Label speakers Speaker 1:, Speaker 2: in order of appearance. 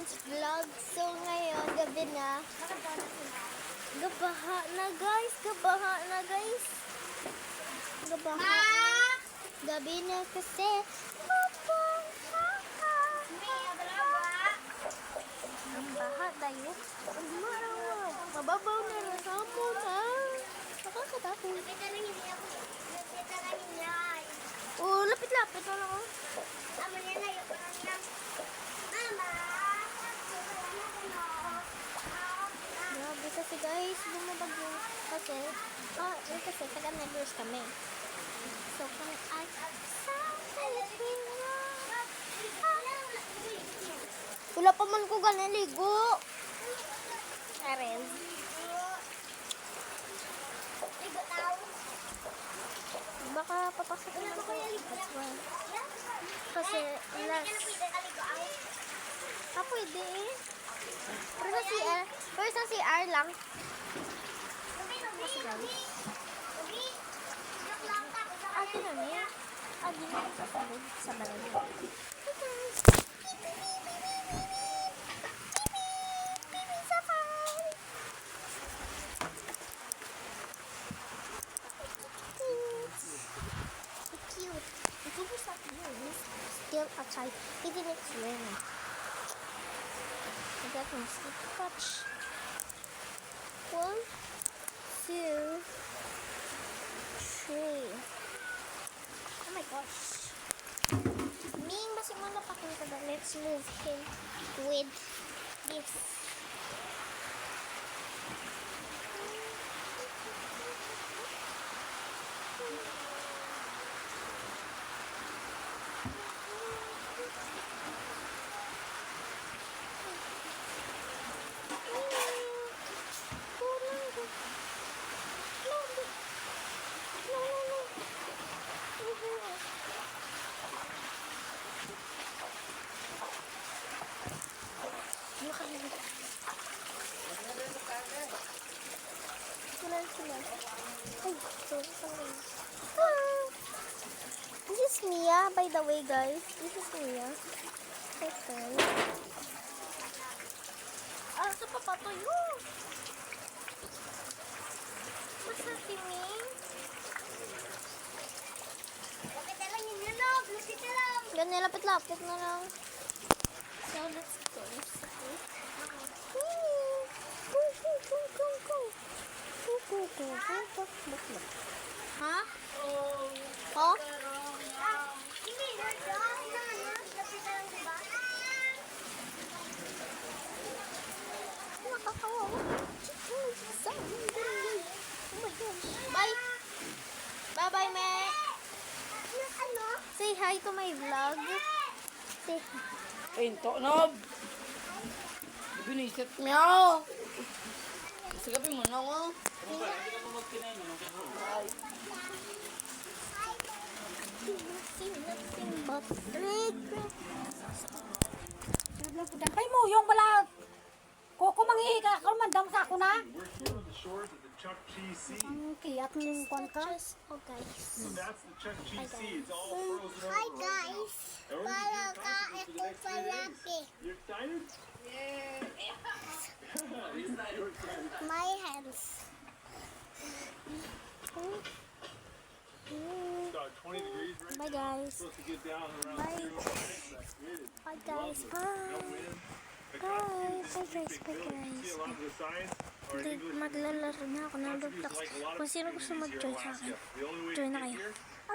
Speaker 1: Friends Vlog. So ngayon, gabi na. Gabaha na guys. Gabaha na guys. Gabaha. Gabi na kasi. Ang baha tayo. Ang marawag. Mababaw na rin sa mo na. Nakakatakot. Oh, lapit-lapit na lang. Grabe kasi guys, bumabag yung kasi, kasi taga-Negros kami. So, kung ay sa Pilipinas, wala pa man ko ganun ligo. Ares. Baka papasok naman ko. That's why. Kasi, last. Pwede eh. Pero sa CR lang. Kasi guys. Ate na niya. Ate na niya sa balay. Still outside, even it's raining. I got my sleep watch. 1, 2, 3. Oh my gosh. Ming masih mana pakai kita. Let's move him with this. This is Mia, by the way, guys. This is Mia. Okay. Sa papatuyo. Basta si Ming. Lapit na lang yung nilog. Lapit na lang. Ganyan, lapit-lapit na lang. So, let's go. Ha? Oh? Nakakawa. Bye. Bye-bye, Meg. Say hi to my vlog. Say hi.
Speaker 2: Pinto, Nob! Binisit meow! Sagapin mo na, oh.
Speaker 3: Kay mo yung balag. Koko manghihi ka, kalau mandam sa ako na. Ang kiyat ng kwan ka.
Speaker 1: Oh, guys.
Speaker 4: Hi guys! Para ka ito palaki. My hands.
Speaker 1: Bye, guys. Bye. Bye, guys. Bye. Bye. Bye, guys. Bye, guys. Hindi, maglalaro na ako ng Roblox. Kung sino gusto mag-join sa akin, join na kayo.